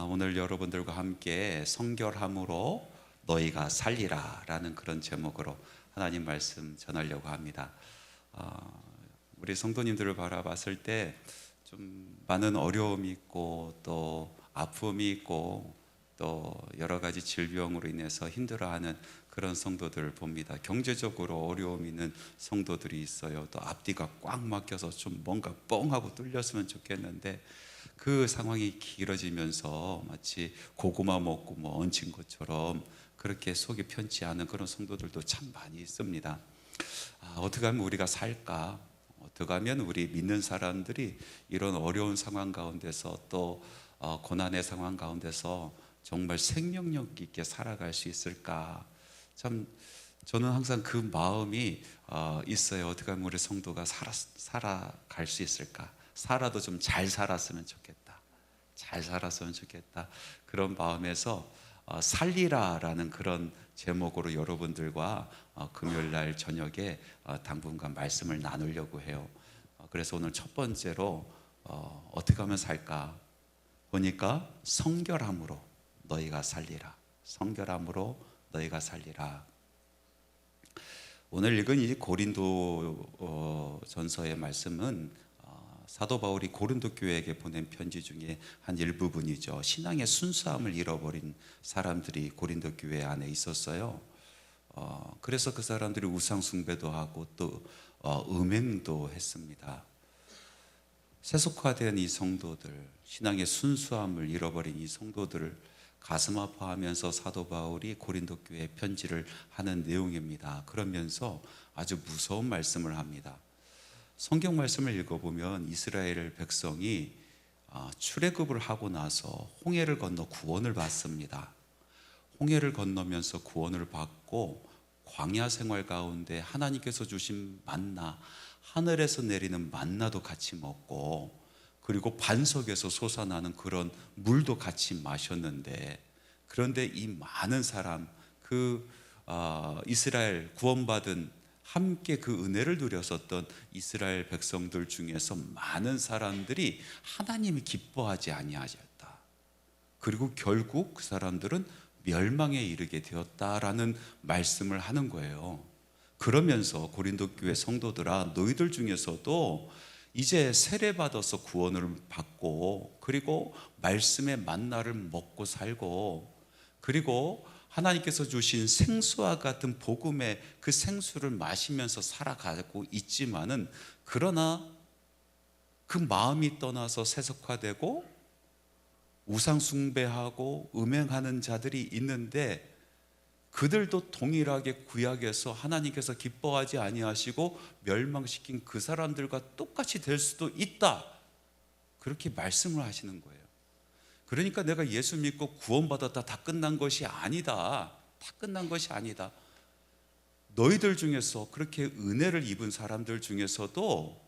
오늘 여러분들과 함께 성결함으로 너희가 살리라 라는 그런 제목으로 하나님 말씀 전하려고 합니다. 우리 성도님들을 바라봤을 때 좀 많은 어려움이 있고 또 아픔이 있고 또 여러 가지 질병으로 인해서 힘들어하는 그런 성도들을 봅니다. 경제적으로 어려움이 있는 성도들이 있어요. 또 앞뒤가 꽉 막혀서 좀 뭔가 뻥하고 뚫렸으면 좋겠는데 그 상황이 길어지면서 마치 고구마 먹고 얹힌 것처럼 그렇게 속이 편치 않은 그런 성도들도 참 많이 있습니다. 어떻게 하면 우리가 살까? 어떻게 하면 우리 믿는 사람들이 이런 어려운 상황 가운데서 또 고난의 상황 가운데서 정말 생명력 있게 살아갈 수 있을까? 참 저는 항상 그 마음이 있어요. 어떻게 하면 우리 성도가 살아갈 수 있을까? 살아도 좀 잘 살았으면 좋겠다. 잘 살았으면 좋겠다. 그런 마음에서 살리라라는 그런 제목으로 여러분들과 금요일 날 저녁에 당분간 말씀을 나누려고 해요. 그래서 오늘 첫 번째로 어떻게 하면 살까? 보니까 성결함으로 너희가 살리라. 성결함으로 너희가 살리라. 오늘 읽은 이 고린도 전서의 말씀은 사도 바울이 고린도 교회에게 보낸 편지 중에 한 일부분이죠. 신앙의 순수함을 잃어버린 사람들이 고린도 교회 안에 있었어요. 그래서 그 사람들이 우상 숭배도 하고 또 음행도 했습니다. 세속화된 이 성도들, 신앙의 순수함을 잃어버린 이 성도들을 가슴 아파하면서 사도 바울이 고린도 교회에 편지를 하는 내용입니다. 그러면서 아주 무서운 말씀을 합니다. 성경 말씀을 읽어보면 이스라엘 백성이 출애굽을 하고 나서 홍해를 건너 구원을 받습니다. 홍해를 건너면서 구원을 받고 광야 생활 가운데 하나님께서 주신 만나, 하늘에서 내리는 만나도 같이 먹고 그리고 반석에서 솟아나는 그런 물도 같이 마셨는데, 그런데 이 많은 사람, 이스라엘 구원받은 함께 그 은혜를 누렸었던 이스라엘 백성들 중에서 많은 사람들이 하나님이 기뻐하지 아니하셨다. 그리고 결국 그 사람들은 멸망에 이르게 되었다라는 말씀을 하는 거예요. 그러면서 고린도 교회 성도들아, 너희들 중에서도 이제 세례받아서 구원을 받고 그리고 말씀의 만나를 먹고 살고 그리고 하나님께서 주신 생수와 같은 복음의 그 생수를 마시면서 살아가고 있지만은, 그러나 그 마음이 떠나서 세속화되고 우상 숭배하고 음행하는 자들이 있는데, 그들도 동일하게 구약에서 하나님께서 기뻐하지 아니하시고 멸망시킨 그 사람들과 똑같이 될 수도 있다, 그렇게 말씀을 하시는 거예요. 그러니까 내가 예수 믿고 구원받았다, 다 끝난 것이 아니다. 다 끝난 것이 아니다. 너희들 중에서 그렇게 은혜를 입은 사람들 중에서도,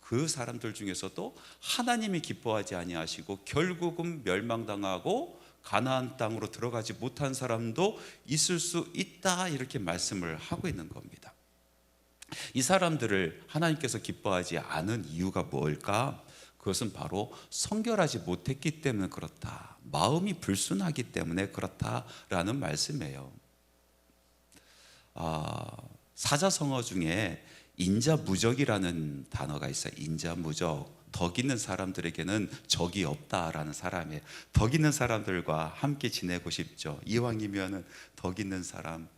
그 사람들 중에서도 하나님이 기뻐하지 아니하시고 결국은 멸망당하고 가나안 땅으로 들어가지 못한 사람도 있을 수 있다, 이렇게 말씀을 하고 있는 겁니다. 이 사람들을 하나님께서 기뻐하지 않은 이유가 뭘까? 그것은 바로 성결하지 못했기 때문에 그렇다, 마음이 불순하기 때문에 그렇다라는 말씀이에요. 사자성어 중에 인자무적이라는 단어가 있어요. 인자무적. 덕 있는 사람들에게는 적이 없다라는 사람이에요. 덕 있는 사람들과 함께 지내고 싶죠. 이왕이면은 덕 있는 사람,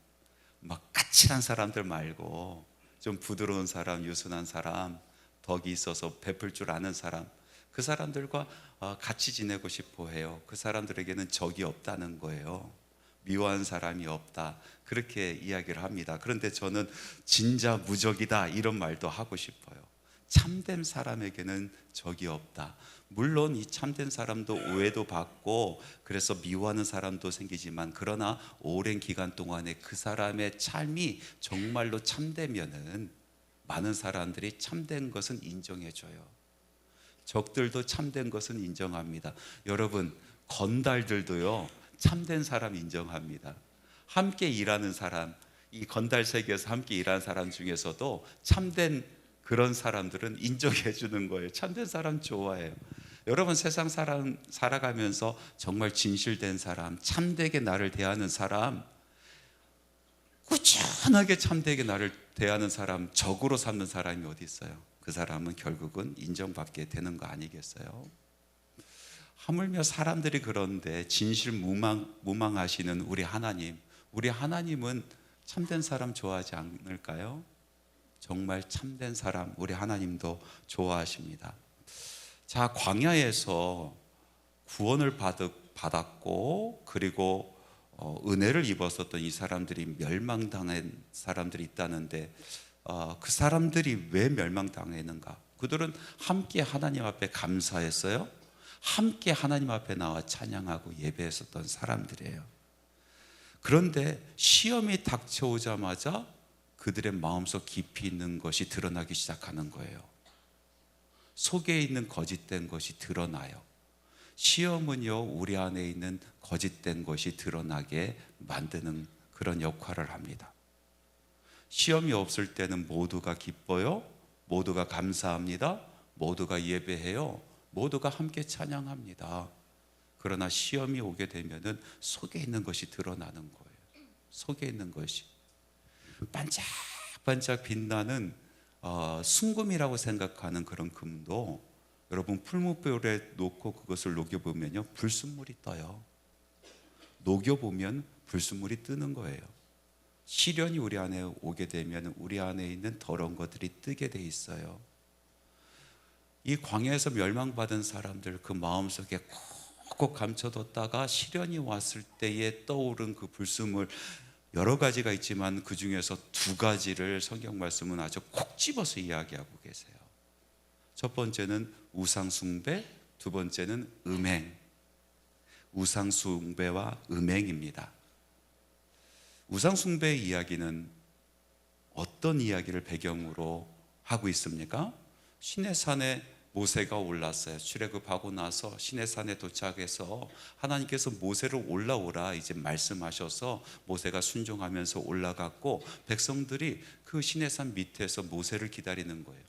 막 까칠한 사람들 말고 좀 부드러운 사람, 유순한 사람, 덕이 있어서 베풀 줄 아는 사람, 그 사람들과 같이 지내고 싶어 해요. 그 사람들에게는 적이 없다는 거예요. 미워한 사람이 없다, 그렇게 이야기를 합니다. 그런데 저는 진짜 무적이다, 이런 말도 하고 싶어요. 참된 사람에게는 적이 없다. 물론 이 참된 사람도 오해도 받고 그래서 미워하는 사람도 생기지만, 그러나 오랜 기간 동안에 그 사람의 삶이 정말로 참되면은 많은 사람들이 참된 것은 인정해줘요. 적들도 참된 것은 인정합니다. 여러분, 건달들도요 참된 사람 인정합니다. 함께 일하는 사람, 이 건달 세계에서 함께 일하는 사람 중에서도 참된 그런 사람들은 인정해 주는 거예요. 참된 사람 좋아해요. 여러분 세상 살아가면서 정말 진실된 사람, 참되게 나를 대하는 사람, 꾸준하게 참되게 나를 대하는 사람, 적으로 삼는 사람이 어디 있어요? 그 사람은 결국은 인정받게 되는 거 아니겠어요? 하물며 사람들이 그런데 진실무망하시는 우리 하나님은 참된 사람 좋아하지 않을까요? 정말 참된 사람 우리 하나님도 좋아하십니다. 자, 광야에서 구원을 받았고 그리고 은혜를 입었었던 이 사람들이 멸망당한 사람들이 있다는데 그 사람들이 왜 멸망당했는가? 그들은 함께 하나님 앞에 감사했어요. 함께 하나님 앞에 나와 찬양하고 예배했었던 사람들이에요. 그런데 시험이 닥쳐오자마자 그들의 마음속 깊이 있는 것이 드러나기 시작하는 거예요. 속에 있는 거짓된 것이 드러나요. 시험은요, 우리 안에 있는 거짓된 것이 드러나게 만드는 그런 역할을 합니다. 시험이 없을 때는 모두가 기뻐요. 모두가 감사합니다. 모두가 예배해요. 모두가 함께 찬양합니다. 그러나 시험이 오게 되면은 속에 있는 것이 드러나는 거예요. 속에 있는 것이 반짝반짝 빛나는 순금이라고 생각하는 그런 금도 여러분 풀무불에 놓고 그것을 녹여보면요, 불순물이 떠요. 녹여보면 불순물이 뜨는 거예요. 시련이 우리 안에 오게 되면 우리 안에 있는 더러운 것들이 뜨게 돼 있어요. 이 광야에서 멸망받은 사람들 그 마음속에 꼭 감춰뒀다가 시련이 왔을 때에 떠오른 그 불순물, 여러 가지가 있지만 그 중에서 두 가지를 성경 말씀은 아주 콕 집어서 이야기하고 계세요. 첫 번째는 우상숭배, 두 번째는 음행. 우상숭배와 음행입니다. 우상숭배의 이야기는 어떤 이야기를 배경으로 하고 있습니까? 시내산에 모세가 올랐어요. 출애굽하고 나서 시내산에 도착해서 하나님께서 모세를 올라오라 이제 말씀하셔서 모세가 순종하면서 올라갔고 백성들이 그 시내산 밑에서 모세를 기다리는 거예요.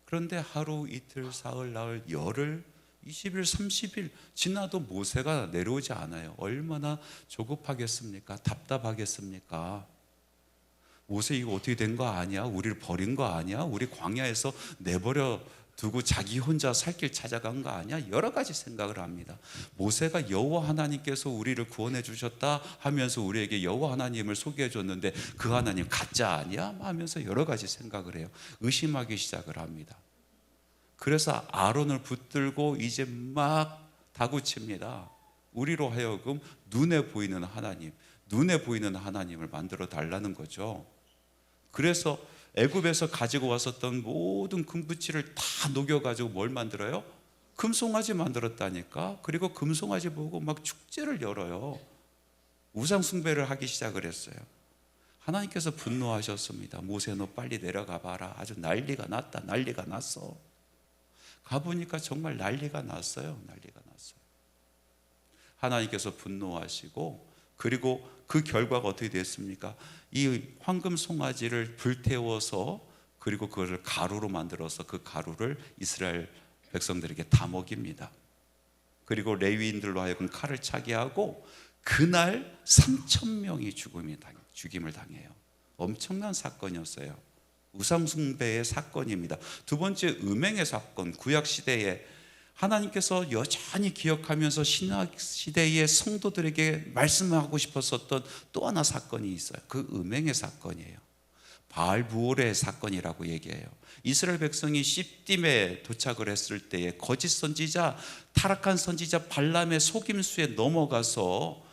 그런데 하루 이틀 사흘 나흘 열흘 20일 30일 지나도 모세가 내려오지 않아요. 얼마나 조급하겠습니까? 답답하겠습니까? 모세 이거 어떻게 된 거 아니야? 우리를 버린 거 아니야? 우리 광야에서 내버려 두고 자기 혼자 살 길 찾아간 거 아니야? 여러 가지 생각을 합니다. 모세가 여호와 하나님께서 우리를 구원해 주셨다 하면서 우리에게 여호와 하나님을 소개해 줬는데 그 하나님 가짜 아니야? 하면서 여러 가지 생각을 해요. 의심하기 시작을 합니다. 그래서 아론을 붙들고 이제 막 다구칩니다. 우리로 하여금 눈에 보이는 하나님을 만들어 달라는 거죠. 그래서 애굽에서 가지고 왔었던 모든 금붙이를 다 녹여가지고 뭘 만들어요? 금송아지 만들었다니까. 그리고 금송아지 보고 막 축제를 열어요. 우상숭배를 하기 시작을 했어요. 하나님께서 분노하셨습니다. 모세 너 빨리 내려가 봐라. 아주 난리가 났다. 난리가 났어. 가보니까 정말 난리가 났어요. 난리가 났어요. 하나님께서 분노하시고 그리고 그 결과가 어떻게 됐습니까? 이 황금 송아지를 불태워서 그리고 그것을 가루로 만들어서 그 가루를 이스라엘 백성들에게 다 먹입니다. 그리고 레위인들로 하여금 칼을 차게 하고 그날 3,000명이 죽임을 당해요. 엄청난 사건이었어요. 우상숭배의 사건입니다. 두 번째 음행의 사건, 구약시대에 하나님께서 여전히 기억하면서 신약시대의 성도들에게 말씀하고 싶었었던 또 하나 사건이 있어요. 그 음행의 사건이에요. 바알부올의 사건이라고 얘기해요. 이스라엘 백성이 시딤에 도착을 했을 때에 거짓 선지자, 타락한 선지자 발람의 속임수에 넘어가서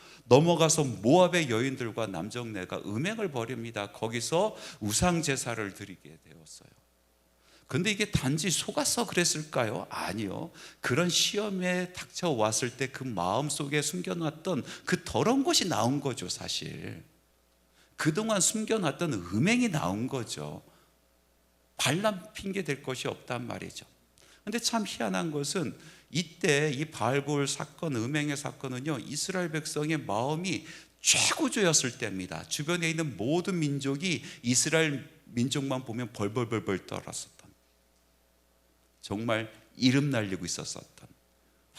모압의 여인들과 남정네가 음행을 벌입니다. 거기서 우상 제사를 드리게 되었어요. 근데 이게 단지 속아서 그랬을까요? 아니요. 그런 시험에 닥쳐왔을 때 그 마음속에 숨겨놨던 그 더러운 것이 나온 거죠, 사실. 그동안 숨겨놨던 음행이 나온 거죠. 발람 핑계 댈 것이 없단 말이죠. 근데 참 희한한 것은 이때 이 바알볼 사건, 음행의 사건은요, 이스라엘 백성의 마음이 최고조였을 때입니다. 주변에 있는 모든 민족이 이스라엘 민족만 보면 벌벌벌벌 떨었었던, 정말 이름 날리고 있었던,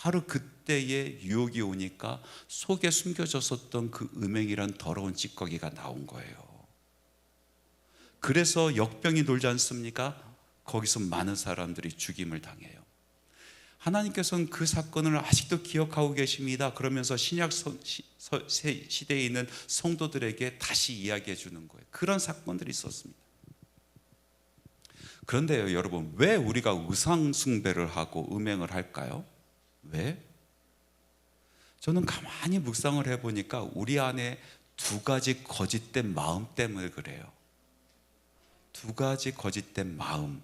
바로 그때에 유혹이 오니까 속에 숨겨졌었던 그 음행이란 더러운 찌꺼기가 나온 거예요. 그래서 역병이 돌지 않습니까? 거기서 많은 사람들이 죽임을 당해요. 하나님께서는 그 사건을 아직도 기억하고 계십니다. 그러면서 신약 시대에 있는 성도들에게 다시 이야기해 주는 거예요. 그런 사건들이 있었습니다. 그런데요, 여러분, 왜 우리가 우상 숭배를 하고 음행을 할까요? 왜? 저는 가만히 묵상을 해보니까 우리 안에 두 가지 거짓된 마음 때문에 그래요. 두 가지 거짓된 마음,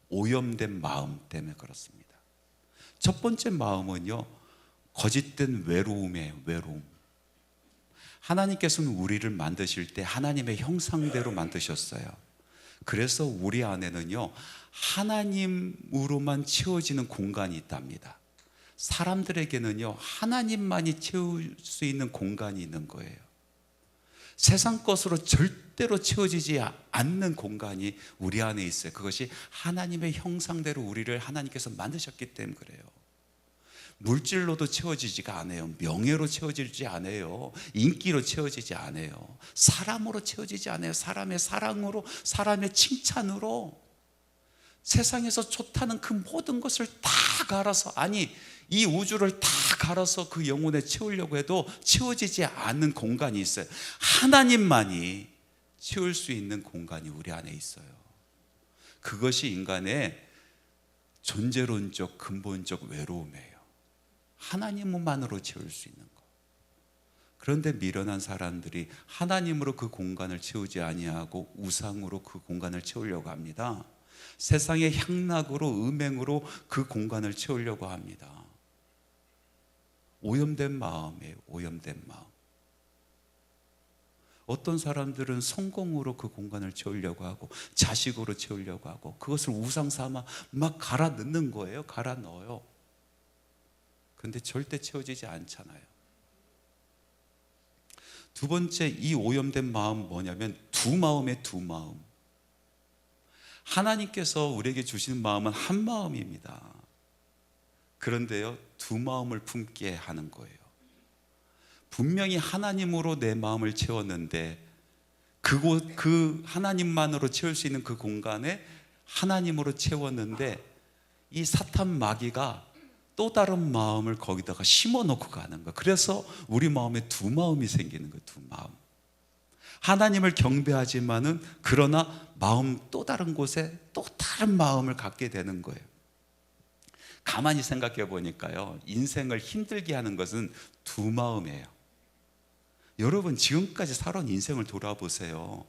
오염된 마음 때문에 그렇습니다. 첫 번째 마음은요, 거짓된 외로움이에요. 외로움. 하나님께서는 우리를 만드실 때 하나님의 형상대로 만드셨어요. 그래서 우리 안에는요, 하나님으로만 채워지는 공간이 있답니다. 사람들에게는요, 하나님만이 채울 수 있는 공간이 있는 거예요. 세상 것으로 절대로 채워지지 않는 공간이 우리 안에 있어요. 그것이 하나님의 형상대로 우리를 하나님께서 만드셨기 때문에 그래요. 물질로도 채워지지가 않아요. 명예로 채워지지 않아요. 인기로 채워지지 않아요. 사람으로 채워지지 않아요. 사람의 사랑으로, 사람의 칭찬으로, 세상에서 좋다는 그 모든 것을 다 갈아서, 아니 이 우주를 다 갈아서 그 영혼에 채우려고 해도 채워지지 않는 공간이 있어요. 하나님만이 채울 수 있는 공간이 우리 안에 있어요. 그것이 인간의 존재론적 근본적 외로움이에요. 하나님만으로 채울 수 있는 것. 그런데 미련한 사람들이 하나님으로 그 공간을 채우지 아니하고 우상으로 그 공간을 채우려고 합니다. 세상의 향락으로, 음행으로 그 공간을 채우려고 합니다. 오염된 마음이에요. 오염된 마음. 어떤 사람들은 성공으로 그 공간을 채우려고 하고, 자식으로 채우려고 하고, 그것을 우상 삼아 막 갈아 넣는 거예요. 갈아 넣어요. 근데 절대 채워지지 않잖아요. 두 번째, 이 오염된 마음 뭐냐면 두 마음의 두 마음. 하나님께서 우리에게 주시는 마음은 한 마음입니다. 그런데요, 두 마음을 품게 하는 거예요. 분명히 하나님으로 내 마음을 채웠는데 그 하나님만으로 채울 수 있는 그 공간에 하나님으로 채웠는데 이 사탄 마귀가 또 다른 마음을 거기다가 심어 놓고 가는 거예요. 그래서 우리 마음에 두 마음이 생기는 거예요. 두 마음. 하나님을 경배하지만은 그러나 마음 또 다른 곳에 또 다른 마음을 갖게 되는 거예요. 가만히 생각해 보니까요, 인생을 힘들게 하는 것은 두 마음이에요. 여러분 지금까지 살아온 인생을 돌아보세요.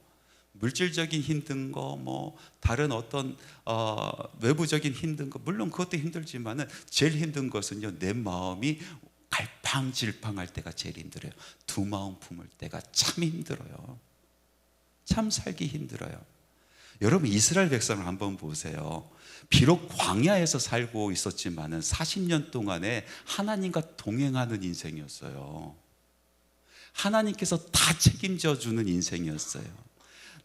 물질적인 힘든 거, 뭐 다른 어떤 외부적인 힘든 거, 물론 그것도 힘들지만은 제일 힘든 것은요, 내 마음이 갈팡질팡할 때가 제일 힘들어요. 두 마음 품을 때가 참 힘들어요. 참 살기 힘들어요. 여러분 이스라엘 백성을 한번 보세요. 비록 광야에서 살고 있었지만은 40년 동안에 하나님과 동행하는 인생이었어요. 하나님께서 다 책임져 주는 인생이었어요.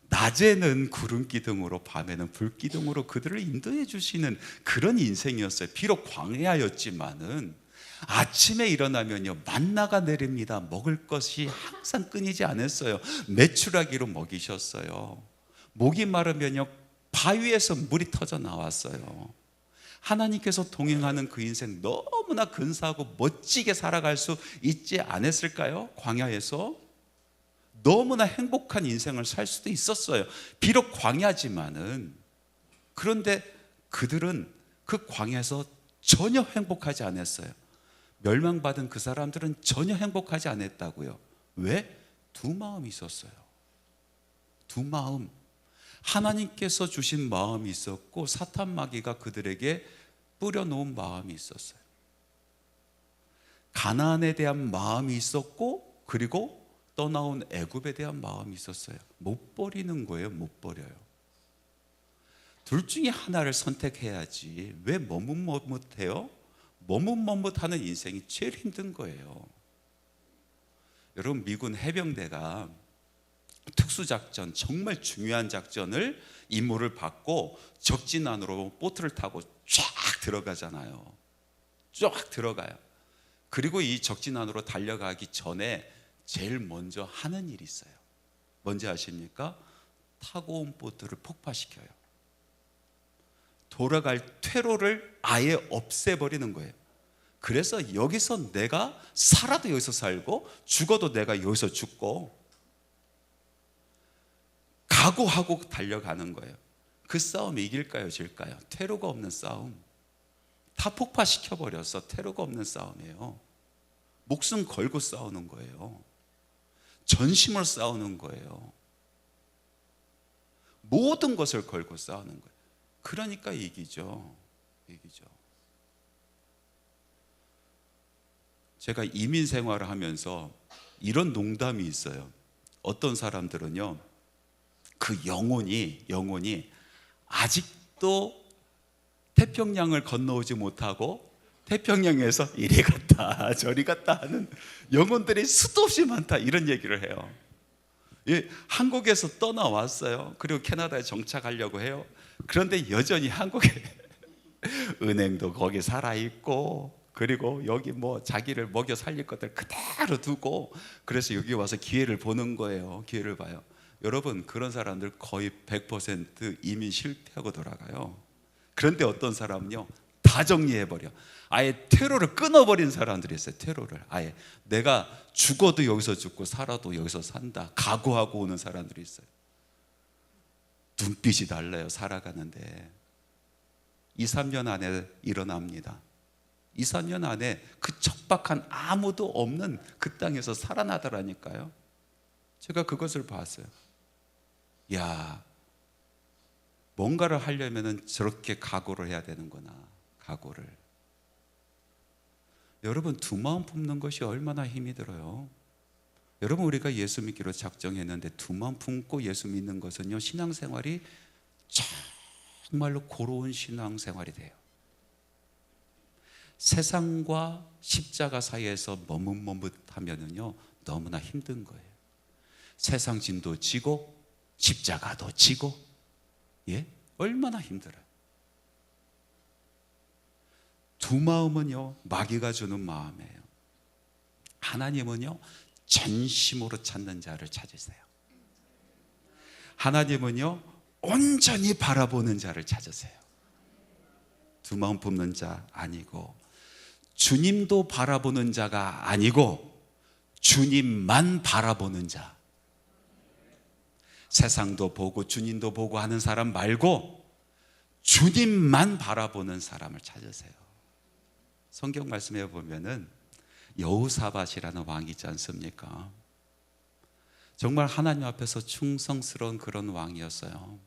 낮에는 구름 기둥으로, 밤에는 불 기둥으로 그들을 인도해 주시는 그런 인생이었어요. 비록 광야였지만은 아침에 일어나면요, 만나가 내립니다. 먹을 것이 항상 끊이지 않았어요. 메추라기로 먹이셨어요. 목이 마르면요, 바위에서 물이 터져 나왔어요. 하나님께서 동행하는 그 인생 너무나 근사하고 멋지게 살아갈 수 있지 않았을까요? 광야에서 너무나 행복한 인생을 살 수도 있었어요. 비록 광야지만은. 그런데 그들은 그 광야에서 전혀 행복하지 않았어요. 멸망받은 그 사람들은 전혀 행복하지 않았다고요. 왜? 두 마음이 있었어요. 두 마음. 하나님께서 주신 마음이 있었고 사탄 마귀가 그들에게 뿌려놓은 마음이 있었어요. 가나안에 대한 마음이 있었고, 그리고 떠나온 애굽에 대한 마음이 있었어요. 못 버리는 거예요. 못 버려요. 둘 중에 하나를 선택해야지 왜 머뭇머뭇해요? 머뭇머뭇하는 인생이 제일 힘든 거예요. 여러분 미군 해병대가 특수작전, 정말 중요한 작전을 임무를 받고 적진 안으로 보트를 타고 쫙 들어가잖아요. 쫙 들어가요. 그리고 이 적진 안으로 달려가기 전에 제일 먼저 하는 일이 있어요. 뭔지 아십니까? 타고 온 보트를 폭파시켜요. 돌아갈 퇴로를 아예 없애버리는 거예요. 그래서 여기서 내가 살아도 여기서 살고 죽어도 내가 여기서 죽고 각오하고 달려가는 거예요. 그 싸움 이길까요, 질까요? 퇴로가 없는 싸움. 다 폭파시켜버려서 퇴로가 없는 싸움이에요. 목숨 걸고 싸우는 거예요. 전심을 싸우는 거예요. 모든 것을 걸고 싸우는 거예요. 그러니까 이기죠. 이기죠. 제가 이민 생활을 하면서 이런 농담이 있어요. 어떤 사람들은요, 그 영혼이 아직도 태평양을 건너오지 못하고 태평양에서 이리 갔다 저리 갔다 하는 영혼들이 수도 없이 많다, 이런 얘기를 해요. 예, 한국에서 떠나왔어요. 그리고 캐나다에 정착하려고 해요. 그런데 여전히 한국에 은행도 거기 살아있고, 그리고 여기 뭐 자기를 먹여 살릴 것들 그대로 두고, 그래서 여기 와서 기회를 보는 거예요. 기회를 봐요. 여러분, 그런 사람들 거의 100% 이민 실패하고 돌아가요. 그런데 어떤 사람은요, 다 정리해버려. 아예 퇴로를 끊어버린 사람들이 있어요. 퇴로를 아예, 내가 죽어도 여기서 죽고 살아도 여기서 산다 각오하고 오는 사람들이 있어요. 눈빛이 달라요. 살아가는데 2, 3년 안에 일어납니다. 2, 3년 안에 그 척박한 아무도 없는 그 땅에서 살아나더라니까요. 제가 그것을 봤어요. 야, 뭔가를 하려면 저렇게 각오를 해야 되는구나. 각오를. 여러분, 두 마음 품는 것이 얼마나 힘이 들어요. 여러분, 우리가 예수 믿기로 작정했는데 두 마음 품고 예수 믿는 것은요, 신앙생활이 정말로 고로운 신앙생활이 돼요. 세상과 십자가 사이에서 머뭇머뭇하면은요, 너무나 힘든 거예요. 세상 진도 지고 십자가도 지고, 예? 얼마나 힘들어요. 두 마음은요, 마귀가 주는 마음이에요. 하나님은요, 전심으로 찾는 자를 찾으세요. 하나님은요, 온전히 바라보는 자를 찾으세요. 두 마음 품는 자 아니고, 주님도 바라보는 자가 아니고 주님만 바라보는 자. 세상도 보고 주님도 보고 하는 사람 말고 주님만 바라보는 사람을 찾으세요. 성경 말씀에 보면은 여호사밧이라는 왕이 있지 않습니까? 정말 하나님 앞에서 충성스러운 그런 왕이었어요.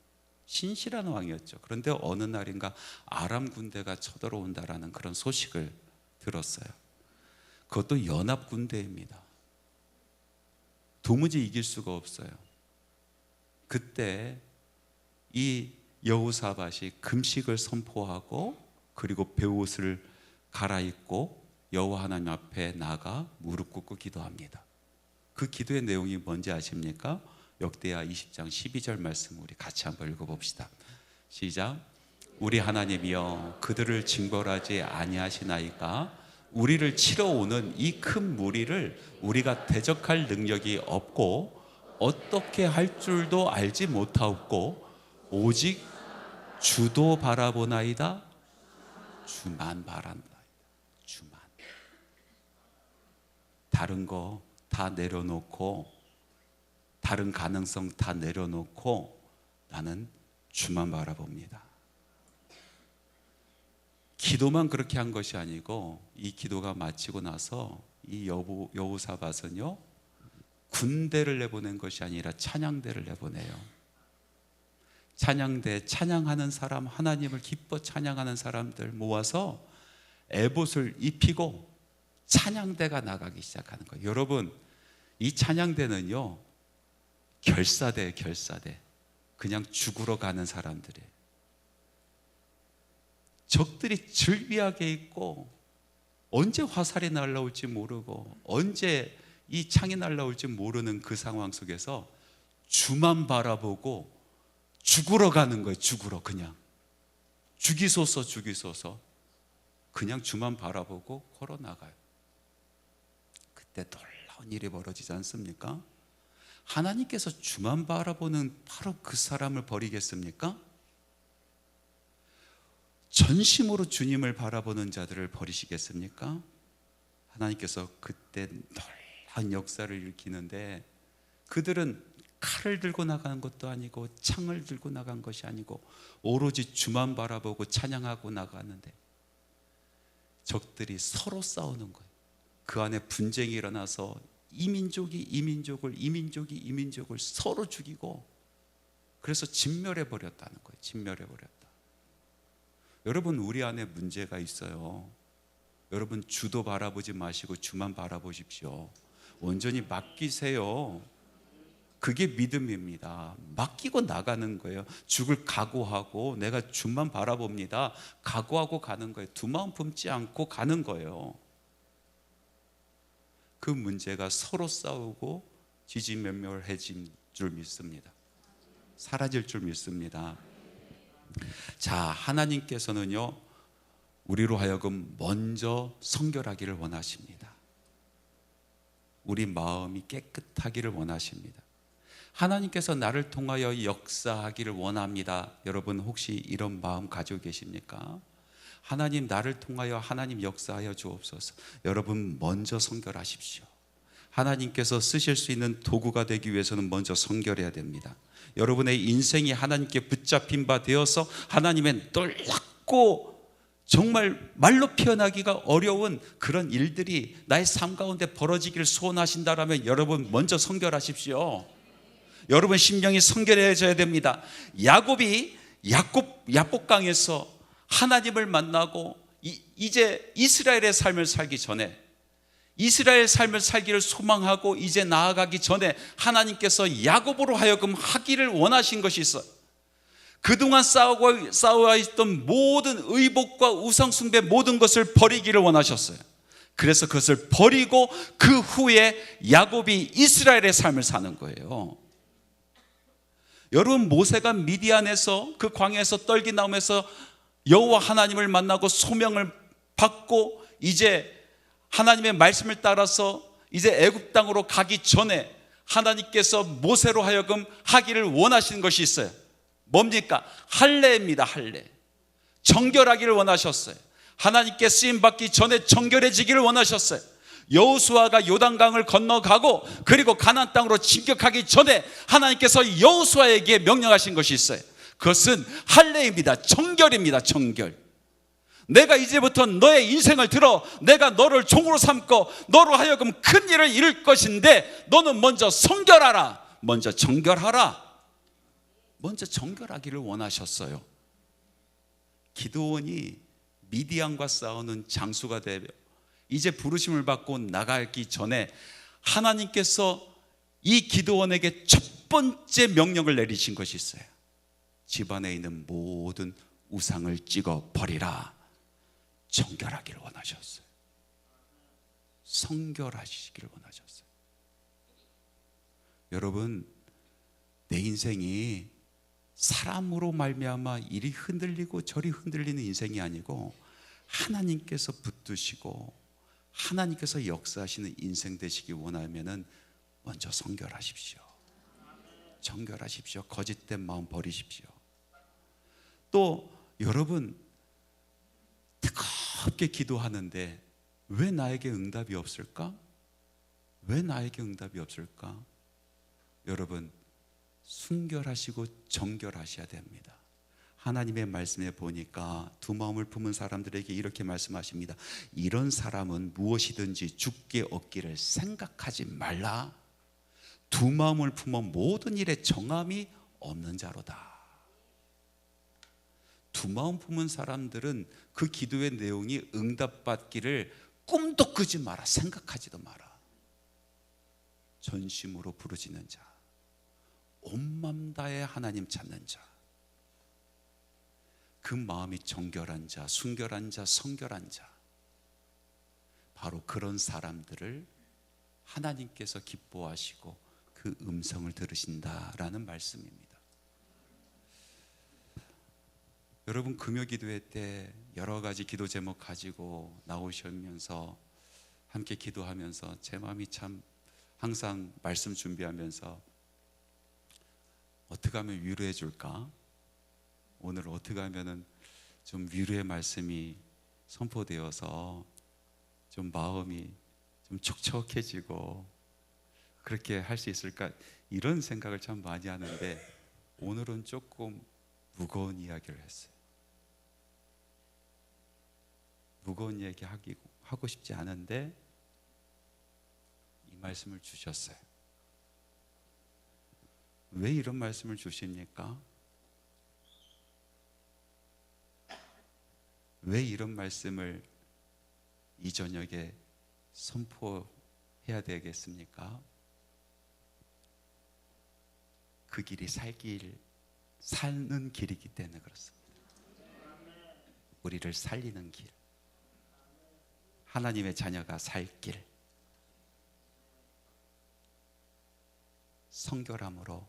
신실한 왕이었죠. 그런데 어느 날인가 아람 군대가 쳐들어온다라는 그런 소식을 들었어요. 그것도 연합 군대입니다. 도무지 이길 수가 없어요. 그때 이 여호사밧이 금식을 선포하고, 그리고 베옷을 갈아입고 여호와 하나님 앞에 나가 무릎 꿇고 기도합니다. 그 기도의 내용이 뭔지 아십니까? 역대하 20장 12절 말씀 우리 같이 한번 읽어봅시다. 시작. 우리 하나님이여, 그들을 징벌하지 아니하시나이까? 우리를 치러 오는 이 큰 무리를 우리가 대적할 능력이 없고 어떻게 할 줄도 알지 못하옵고 오직 주도 바라보나이다. 주만 바란다. 주만. 다른 거 다 내려놓고, 다른 가능성 다 내려놓고 나는 주만 바라봅니다. 기도만 그렇게 한 것이 아니고, 이 기도가 마치고 나서 이 여호사밧은요, 군대를 내보낸 것이 아니라 찬양대를 내보내요. 찬양대, 찬양하는 사람, 하나님을 기뻐 찬양하는 사람들 모아서 에봇을 입히고 찬양대가 나가기 시작하는 거예요. 여러분, 이 찬양대는요, 결사대, 결사대. 그냥 죽으러 가는 사람들이에요. 적들이 즐비하게 있고, 언제 화살이 날라올지 모르고 언제 이 창이 날라올지 모르는 그 상황 속에서 주만 바라보고 죽으러 가는 거예요. 죽으러. 그냥 죽이소서, 죽이소서. 그냥 주만 바라보고 걸어 나가요. 그때 놀라운 일이 벌어지지 않습니까? 하나님께서 주만 바라보는 바로 그 사람을 버리겠습니까? 전심으로 주님을 바라보는 자들을 버리시겠습니까? 하나님께서 그때 놀라운 역사를 일으키는데, 그들은 칼을 들고 나가는 것도 아니고 창을 들고 나간 것이 아니고 오로지 주만 바라보고 찬양하고 나가는데, 적들이 서로 싸우는 거예요. 그 안에 분쟁이 일어나서 이 민족이 이 민족을, 이 민족이 이 민족을 서로 죽이고, 그래서 진멸해 버렸다는 거예요. 진멸해 버렸다. 여러분, 우리 안에 문제가 있어요. 여러분, 주도 바라보지 마시고 주만 바라보십시오. 온전히 맡기세요. 그게 믿음입니다. 맡기고 나가는 거예요. 죽을 각오하고 내가 주만 바라봅니다. 각오하고 가는 거예요. 두 마음 품지 않고 가는 거예요. 그 문제가 서로 싸우고 지지면멸해진 줄 믿습니다. 사라질 줄 믿습니다. 자, 하나님께서는요, 우리로 하여금 먼저 성결하기를 원하십니다. 우리 마음이 깨끗하기를 원하십니다. 하나님께서 나를 통하여 역사하기를 원합니다. 여러분, 혹시 이런 마음 가지고 계십니까? 하나님, 나를 통하여 하나님 역사하여 주옵소서. 여러분, 먼저 성결하십시오. 하나님께서 쓰실 수 있는 도구가 되기 위해서는 먼저 성결해야 됩니다. 여러분의 인생이 하나님께 붙잡힌 바 되어서 하나님의 놀랍고 정말 말로 표현하기가 어려운 그런 일들이 나의 삶 가운데 벌어지기를 소원하신다라면 여러분, 먼저 성결하십시오. 여러분, 심령이 성결해져야 됩니다. 야곱이 야복강에서 하나님을 만나고 이제 이스라엘의 삶을 살기 전에, 이스라엘 삶을 살기를 소망하고 이제 나아가기 전에 하나님께서 야곱으로 하여금 하기를 원하신 것이 있어요. 그동안 쌓아와 있던 모든 의복과 우상숭배 모든 것을 버리기를 원하셨어요. 그래서 그것을 버리고 그 후에 야곱이 이스라엘의 삶을 사는 거예요. 여러분, 모세가 미디안에서 그 광야에서 떨기 나오면서 여호와 하나님을 만나고 소명을 받고 이제 하나님의 말씀을 따라서 이제 애굽 땅으로 가기 전에 하나님께서 모세로 하여금 하기를 원하시는 것이 있어요. 뭡니까? 할례입니다. 할례. 정결하기를 원하셨어요. 하나님께 쓰임 받기 전에 정결해지기를 원하셨어요. 여호수아가 요단강을 건너가고 그리고 가나안 땅으로 진격하기 전에 하나님께서 여호수아에게 명령하신 것이 있어요. 그것은 할례입니다. 정결입니다. 정결. 내가 이제부터 너의 인생을 들어 내가 너를 종으로 삼고 너로 하여금 큰 일을 이룰 것인데 너는 먼저 성결하라. 먼저 정결하라. 먼저 정결하기를 원하셨어요. 기드온이 미디안과 싸우는 장수가 되며 이제 부르심을 받고 나가기 전에 하나님께서 이 기드온에게 첫 번째 명령을 내리신 것이 있어요. 집안에 있는 모든 우상을 찍어 버리라. 정결하기를 원하셨어요. 성결하시기를 원하셨어요. 여러분, 내 인생이 사람으로 말미암아 이리 흔들리고 저리 흔들리는 인생이 아니고 하나님께서 붙드시고 하나님께서 역사하시는 인생 되시기 원하면은 먼저 성결하십시오. 정결하십시오. 거짓된 마음 버리십시오. 또 여러분, 뜨겁게 기도하는데 왜 나에게 응답이 없을까? 왜 나에게 응답이 없을까? 여러분, 순결하시고 정결하셔야 됩니다. 하나님의 말씀에 보니까 두 마음을 품은 사람들에게 이렇게 말씀하십니다. 이런 사람은 무엇이든지 죽게 얻기를 생각하지 말라. 두 마음을 품어 모든 일에 정함이 없는 자로다. 두 마음 품은 사람들은 그 기도의 내용이 응답받기를 꿈도 꾸지 마라. 생각하지도 마라. 전심으로 부르짖는 자, 온 마음 다해 하나님 찾는 자, 그 마음이 정결한 자, 순결한 자, 성결한 자, 바로 그런 사람들을 하나님께서 기뻐하시고 그 음성을 들으신다라는 말씀입니다. 여러분 금요 기도회 때 여러 가지 기도 제목 가지고 나오시면서 함께 기도하면서 제 마음이 참 항상 말씀 준비하면서 어떻게 하면 위로해 줄까? 오늘 어떻게 하면은 좀 위로의 말씀이 선포되어서 좀 마음이 좀 촉촉해지고 그렇게 할 수 있을까? 이런 생각을 참 많이 하는데 오늘은 조금 무거운 이야기를 했어요. 무거운 얘기 하고 싶지 않은데 이 말씀을 주셨어요. 왜 이런 말씀을 주십니까? 왜 이런 말씀을 이 저녁에 선포해야 되겠습니까? 그 길이 사는 길이기 때문에 그렇습니다. 우리를 살리는 길, 하나님의 자녀가 살 길, 성결함으로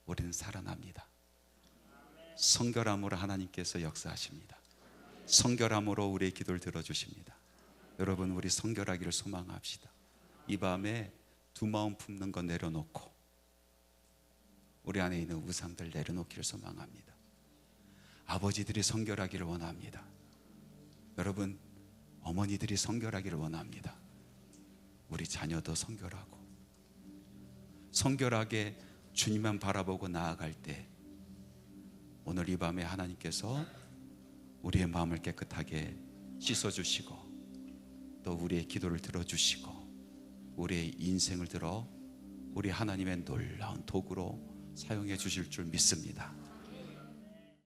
우리는 살아납니다. 성결함으로 하나님께서 역사하십니다. 성결함으로 우리의 기도를 들어주십니다. 여러분, 우리 성결하기를 소망합시다. 이 밤에 두 마음 품는 거 내려놓고 우리 안에 있는 우상들 내려놓기를 소망합니다. 아버지들이 성결하기를 원합니다. 여러분, 어머니들이 성결하기를 원합니다. 우리 자녀도 성결하고 성결하게 주님만 바라보고 나아갈 때 오늘 이 밤에 하나님께서 우리의 마음을 깨끗하게 씻어주시고 또 우리의 기도를 들어주시고 우리의 인생을 들어 우리 하나님의 놀라운 도구로 사용해 주실 줄 믿습니다.